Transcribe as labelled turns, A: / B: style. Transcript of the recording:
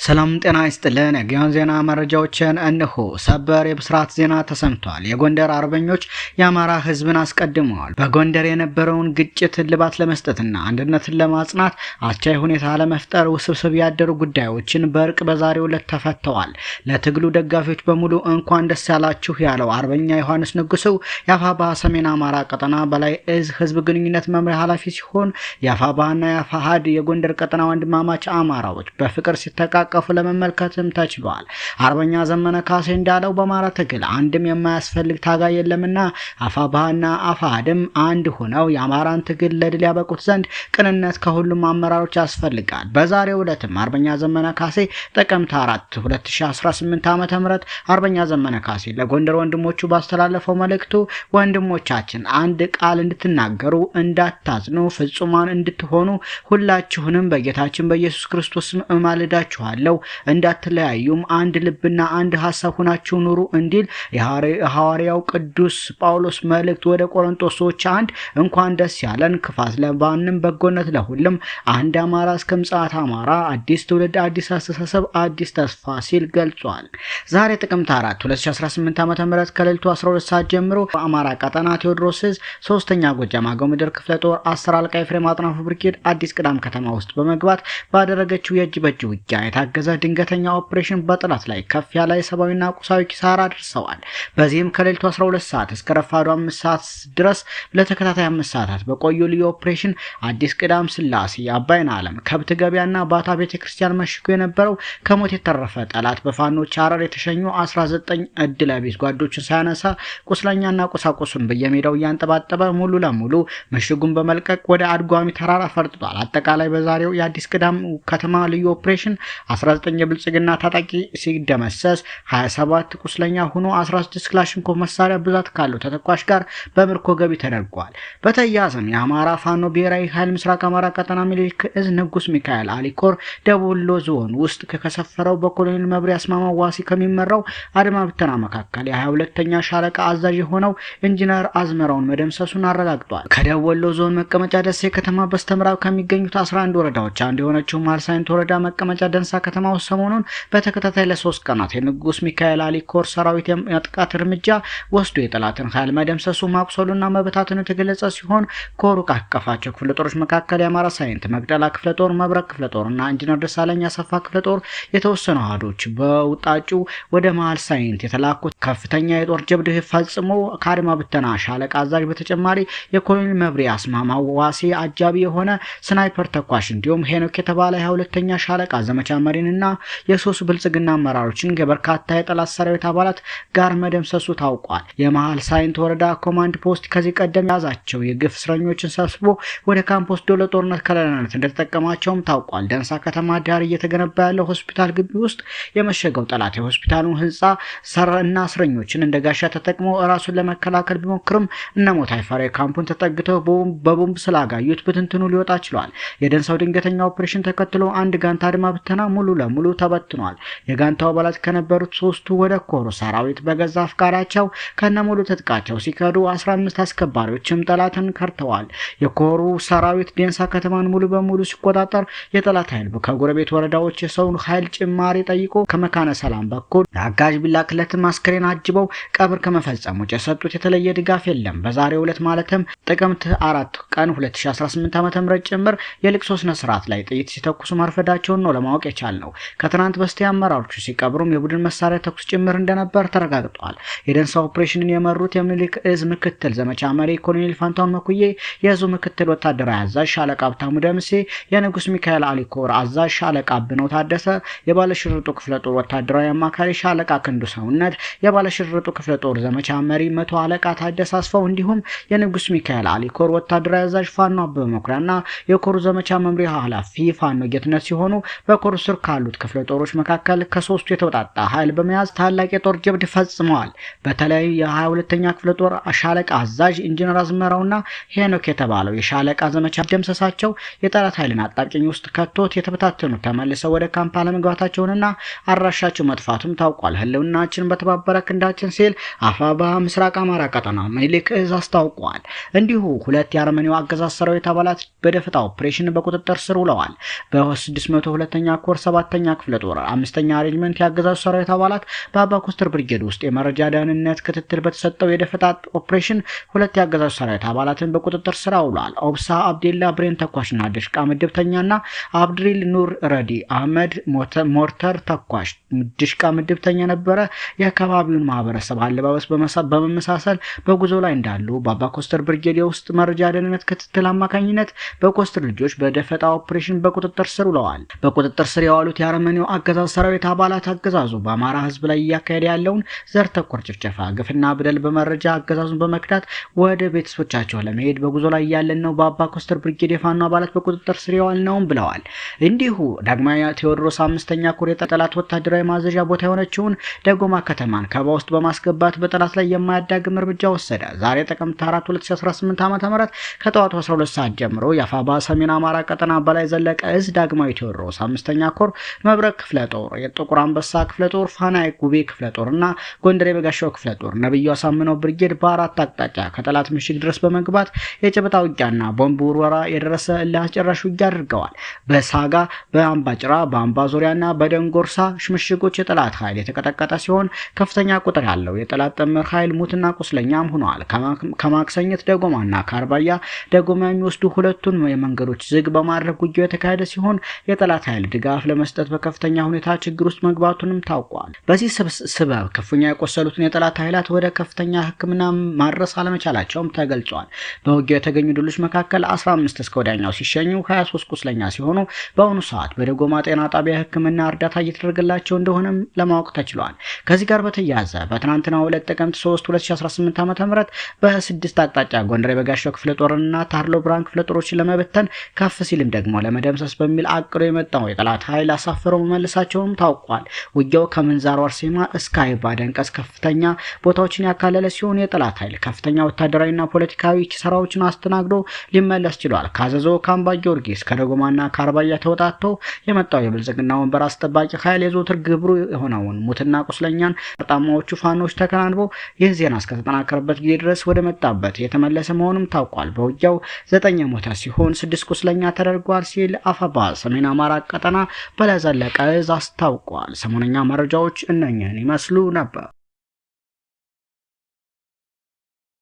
A: ሰላም ጤና ይስጥልን። የጊዮን ዜና መረጃዎችን እንሆ። ሰበር የብስራት ዜና ተሰምቷል። የጎንደር አርበኞች የአማራ ሕዝብን አስቀድመዋል። በጎንደር የነበረውን ግጭት እልባት ለመስጠትና አንድነትን ለማጽናት አስቻይ ሁኔታ ለመፍጠር ውስብስብ ያደሩ ጉዳዮችን በእርቅ በዛሬው ዕለት ተፈተዋል። ለትግሉ ደጋፊዎች በሙሉ እንኳን ደስ ያላችሁ ያለው አርበኛ ዮሐንስ ንጉሱ የአፋባ ሰሜን አማራ ቀጠና በላይ እዝ ሕዝብ ግንኙነት መምሪያ ኃላፊ ሲሆን የአፋባና የአፋሃድ የጎንደር ቀጠና ወንድማማች አማራዎች በፍቅር ሲተቃቀፉ ለመመልከትም ተችሏል። አርበኛ ዘመነ ካሴ እንዳለው በአማራ ትግል አንድም የማያስፈልግ ታጋይ የለምና አፋባህና አፋሃድም አንድ ሆነው የአማራን ትግል ለድል ያበቁት ዘንድ ቅንነት ከሁሉም አመራሮች ያስፈልጋል። በዛሬው ዕለትም አርበኛ ዘመነ ካሴ ጥቅምት 4 2018 ዓ.ም አርበኛ ዘመነ ካሴ ለጎንደር ወንድሞቹ ባስተላለፈው መልእክቱ ወንድሞቻችን አንድ ቃል እንድትናገሩ፣ እንዳታዝኑ፣ ፍጹማን እንድትሆኑ ሁላችሁንም በጌታችን በኢየሱስ ክርስቶስ እማልዳችኋለሁ። እንዳትለያዩም አንድ ልብና አንድ ሐሳብ ሆናችሁ ኑሩ እንዲል የሐዋርያው ቅዱስ ጳውሎስ መልእክት ወደ ቆሮንቶስ ሰዎች እንኳን ደስ ያለን፣ ክፋት ለማንም በጎነት ለሁሉም፣ አንድ አማራ እስከ ምጽአት አማራ፣ አዲስ ትውልድ፣ አዲስ አስተሳሰብ፣ አዲስ ተስፋ ሲል ገልጿል። ዛሬ ጥቅምት 4 2018 ዓ.ም ከሌሊቱ 12 ሰዓት ጀምሮ በአማራ ቀጠና ቴዎድሮስ ዕዝ 3ኛ ጎጃም አገው ምድር ክፍለ ጦር 10 አለቃ ኤፍሬም አጥናፉ ብርጌድ አዲስ ቅዳም ከተማ ውስጥ በመግባት ባደረገችው የእጅ በእጅ ውጊያ የታገዘ ድንገተኛ ኦፕሬሽን በጠላት ላይ ከፍ ያለ የሰብአዊና ቁሳዊ ኪሳራ አድርሰዋል። በዚህም ከሌሊቱ 12 ሰዓት እስከ ረፋዱ 5 ሰዓት ድረስ ለተከታታይ 5 ሰዓታት በቆዩ ልዩ ኦፕሬሽን አዲስ ቅዳም ስላሴ፣ አባይን ዓለም፣ ከብት ገበያና ባታ ቤተክርስቲያን መሽጎ የነበረው ከሞት የተረፈ ጠላት በፋኖች አረር የተሸኙ 19 እድለቢስ ጓዶችን ሳያነሳ ቁስለኛና ቁሳቁሱን በየሜዳው እያንጠባጠበ ሙሉ ለሙሉ ምሽጉን በመልቀቅ ወደ አድጓሚ ተራራ ፈርጥጧል። አጠቃላይ በዛሬው የአዲስ ቅዳም ከተማ ልዩ ኦፕሬሽን 19 የብልጽግና ታጣቂ ሲደመሰስ 27 ቁስለኛ ሆኖ 16 ክላሽንኮቭ መሳሪያ ብዛት ካለው ተተኳሽ ጋር በምርኮ ገቢ ተደርጓል። በተያያዘም የአማራ ፋኖ ብሔራዊ ኃይል ምስራቅ አማራ ቀጠና ሚኒሊክ ዕዝ ንጉስ ሚካኤል አሊኮር ደቡብ ወሎ ዞን ውስጥ ከሰፈረው በኮሎኔል መብሪያ አስማማው ዋሲ ከሚመራው አድማ ብተና መካከል የ22ኛ ሻለቃ አዛዥ የሆነው ኢንጂነር አዝመራውን መደምሰሱን አረጋግጧል። ከደቡብ ወሎ ዞን መቀመጫ ደሴ ከተማ በስተምዕራብ ከሚገኙት 11 ወረዳዎች አንዱ የሆነችው ማልሳይንት ወረዳ መቀመጫ ደንሳ ከተማ ውስጥ ሰሞኑን በተከታታይ ለ3 ቀናት የንጉስ ሚካኤል አሊኮር ሰራዊት የማጥቃት እርምጃ ወስዶ የጠላትን ኃይል መደምሰሱ ማቁሰሉና መበታተኑ የተገለጸ ሲሆን ኮሩ ካቀፋቸው ክፍለ ጦሮች መካከል የአማራ ሳይንት መቅደላ ክፍለ ጦር፣ መብረቅ ክፍለ ጦርና ኢንጂነር ደሳለኝ አሰፋ ክፍለ ጦር የተወሰኑ አሃዶች በውጣጩ ወደ መሃል ሳይንት የተላኩት ከፍተኛ የጦር ጀብድ ፈጽሞ ከአድማ ብተና ሻለቃ አዛዥ በተጨማሪ የኮሎኔል መብሪያ አስማማው ዋሴ አጃቢ የሆነ ስናይፐር ተኳሽ እንዲሁም ሄኖክ የተባለ 22ኛ ሻለቃ ዘመቻ መሪንና የሶስት ብልጽግና አመራሮችን ከበርካታ የጠላት ሰራዊት አባላት ጋር መደምሰሱ ታውቋል። የመሃል ሳይንት ወረዳ ኮማንድ ፖስት ከዚህ ቀደም ያዛቸው የግፍ እስረኞችን ሰብስቦ ወደ ካምፖስ ዶለ ጦርነት ከለላነት እንደተጠቀማቸውም ታውቋል። ደንሳ ከተማ ዳር እየተገነባ ያለው ሆስፒታል ግቢ ውስጥ የመሸገው ጠላት የሆስፒታሉን ህንፃ እና እስረኞችን እንደ ጋሻ ተጠቅሞ ራሱን ለመከላከል ቢሞክርም እነ ሞት አይፈራ ካምፑን ተጠግተው በቦምብ ስላጋዩት ብትንትኑ ሊወጣ ችሏል። የደንሳው ድንገተኛ ኦፕሬሽን ተከትሎ አንድ ጋንታ አድማ ብተና ሙሉ ለሙሉ ተበትኗል። የጋንታው አባላት ከነበሩት 3ቱ ወደ ኮሩ ሰራዊት በገዛ አፍቃራቸው ከነሙሉ ትጥቃቸው ሲከዱ 15 አስከባሪዎችም ጠላትን ከርተዋል። የኮሩ ሰራዊት ደንሳ ከተማን ሙሉ በሙሉ ሲቆጣጠር የጠላት ኃይል ከጎረቤት ወረዳዎች የሰውን ኃይል ጭማሪ ጠይቆ ከመካነ ሰላም በኩል አጋዥ ቢላክለትም አስክሬን አጅበው ቀብር ከመፈጸም ውጭ የሰጡት የተለየ ድጋፍ የለም። በዛሬው ዕለት ማለትም ጥቅምት 4 ቀን 2018 ዓ.ም ጭምር የልቅሶ ስነ ስርዓት ላይ ጥይት ሲተኩሱ ማርፈዳቸውን ነው ለማወቅ የቻልነው። ከትናንት በስቲያ አመራሮቹ ሲቀብሩም የቡድን መሳሪያ ተኩስ ጭምር እንደነበር ተረጋግጧል። የደንሳ ኦፕሬሽንን የመሩት የሚኒሊክ ዕዝ ምክትል ዘመቻ መሪ ኮሎኔል ፋንታውን መኩዬ፣ የዕዙ ምክትል ወታደራዊ አዛዥ ሻለቃ ሀብታሙ ደምሴ፣ የንጉስ ሚካኤል አሊኮር አዛዥ ሻለቃ አብነው ታደሰ፣ የባለሽርጡ ክፍለ ጦር ወታደራዊ አማካሪ ሻለቃ ክንዱ ሰውነት፣ የባለሽርጡ ክፍለ ጦር ዘመቻ መሪ 100 አለቃ ታደሰ አስፋው እንዲሁም የንጉስ ሚካኤል አሊኮር ወታደራዊ አዛዥ ፋኖ አበበ መኩሪያና የኮሩ ዘመቻ መምሪያ ኃላፊ ፋኖ ጌትነት ሲሆኑ በኮሩ ስር ካሉት ክፍለ ጦሮች መካከል ከ3ቱ የተወጣጣ ኃይል በመያዝ ታላቅ የጦር ጀብድ ፈጽመዋል። በተለይ የ22ኛ ክፍለ ጦር ሻለቃ አዛዥ ኢንጂነር አዝመራውና ሄኖክ የተባለው የሻለቃ ዘመቻ ደምሰሳቸው የጠላት ኃይልን አጣብቂኝ ውስጥ ከቶት የተበታተኑት ተመልሰው ወደ ካምፕ አለመግባታቸውንና አራሻቸው መጥፋቱም ታውቋል። ህልውናችን በተባበረ ክንዳችን ሲል አፋባ ምስራቅ አማራ ቀጠና ሚኒሊክ ዕዝ አስታውቋል። እንዲሁ ሁለት የአርመኒው አገዛዝ ሰራዊት አባላት በደፈጣ ኦፕሬሽን በቁጥጥር ስር ውለዋል። በ602ኛ ኮር 7ኛ ክፍለ ጦር 5ኛ ሬጅመንት የአገዛዙ ሰራዊት አባላት በአባ ኮስተር ብርጌድ ውስጥ የመረጃ ደህንነት ክትትል በተሰጠው የደፈጣ ኦፕሬሽን 2 የአገዛዙ ሰራዊት አባላትን በቁጥጥር ስር አውሏል። ኦብሳ አብዴላ ብሬን ተኳሽና ድሽቃ ምድብተኛና አብድሪል ኑር ረዲ አህመድ ሞርተር ተኳሽ ድሽቃ ምድብተኛ ነበረ። የአካባቢውን ማህበረሰብ አለባበስ በመመሳሰል በጉዞ ላይ እንዳሉ በአባ ኮስተር ብርጌድ ውስጥ መረጃ ደህንነት ክትትል አማካኝነት በኮስተር ልጆች በደፈጣ ኦፕሬሽን በቁጥጥር ስር ውለዋል። በቁጥጥር ስር የዋሉት የአረመኔው አገዛዝ ሰራዊት አባላት አገዛዙ በአማራ ህዝብ ላይ እያካሄደ ያለውን ዘር ተኮር ጭፍጨፋ፣ ግፍና በደል በመረጃ አገዛዙን በመክዳት ወደ ቤተሰቦቻቸው ለመሄድ በጉዞ ላይ ያለን ነው በአባ ኮስተር ብርጌድ የፋኖ አባላት በቁጥጥር ስር የዋልነውም ብለዋል። እንዲሁ ዳግማዊ ቴዎድሮስ 5ኛ ኮር የጠላት ወታደራዊ ማዘዣ ቦታ የሆነችውን ደጎማ ከተማን ከበባ ውስጥ በማስገባት በጠላት ላይ የማያዳግም እርምጃ ወሰደ። ዛሬ ጥቅምት 4 2018 ዓ.ም ከጠዋቱ 12 ሰዓት ጀምሮ የአፋባ ሰሜን አማራ ቀጠና በላይ ዘለቀ እዝ ዳግማዊ ቴዎድሮስ 5ኛ ኮር መብረቅ ክፍለ ጦር፣ የጥቁር አንበሳ ክፍለ ጦር፣ ፋናይ ጉቤ ክፍለ ጦርና ጎንደር የበጋሻው ክፍለ ጦር ነብዩ አሳምነው ብርጌድ በአራት አቅጣጫ ከጠላት ምሽግ ድረስ በመግባት የጨበጣ ውጊያና ቦምብ ውርወራ የደረሰ እልህ አስጨራሽ ውጊያ አድርገዋል። በሳጋ በአምባጭራ በአምባ ዙሪያና በደንጎርሳ ምሽጎች የጠላት ኃይል የተቀጠቀጠ ሲሆን ከፍተኛ ቁጥር ያለው የጠላት ጥምር ኃይል ሙትና ቁስለኛም ሆኗል። ከማክሰኝት ደጎማና ከአርባያ ደጎማ የሚወስዱ ሁለቱን የመንገዶች ዝግ በማድረግ ውጊያው የተካሄደ ሲሆን የጠላት ኃይል ድጋፍ ለመስጠት በከፍተኛ ሁኔታ ችግር ውስጥ መግባቱንም ታውቋል። በዚህ ስበብ ክፉኛ የቆሰሉትን የጠላት ኃይላት ወደ ከፍተኛ ሕክምና ማድረስ አለመቻላቸውም ተገልጿል። በውጊያው የተገኙ ድሎች መካከል 15 እስከ ወዲያኛው ሲሸኙ 23 ቁስለኛ ሲሆኑ በአሁኑ ሰዓት በደጎማ ጤና ጣቢያ ሕክምና እርዳታ እየተደረገላቸው እንደሆነም ለማወቅ ተችሏል። ከዚህ ጋር በተያያዘ በትናንትናው ዕለት ጥቅምት 3 2018 ዓ.ም በ6 አቅጣጫ ጎንደር የበጋሻው ክፍለ ጦርና ታርሎ ብራን ክፍለ ጦሮችን ለመበተን ከፍ ሲልም ደግሞ ለመደምሰስ በሚል አቅዶ የመጣው የጠላት ኃይል አሳፍረው መመለሳቸውም ታውቋል። ውጊያው ከምንዛሩ አርሴማ እስከ አይባ ደንቀስ ከፍተኛ ቦታዎችን ያካለለ ሲሆን የጠላት ኃይል ከፍተኛ ወታደራዊና ፖለቲካዊ ኪሳራዎችን አስተናግዶ ሊመለስ ችሏል። ካዘዞ ካምባ ጊዮርጊስ ከደጎማና ከአርባያ ተወጣጥቶ የመጣው የብልጽግና ወንበር አስጠባቂ ኃይል የዘወትር ግብሩ የሆነውን ሙትና ቁስለኛን በጣማዎቹ ፋኖች ተከናንቦ ይህ ዜና እስከተጠናከረበት ጊዜ ድረስ ወደ መጣበት የተመለሰ መሆኑም ታውቋል። በውጊያው 9 ሞተ ሲሆን 6 ቁስለኛ ተደርጓል ሲል አፋባ ሰሜን አማራ ቀጠና በላይ ዘለቀ እዝ አስታውቋል። ሰሞነኛ መረጃዎች እነኝህን ይመስሉ ነበር።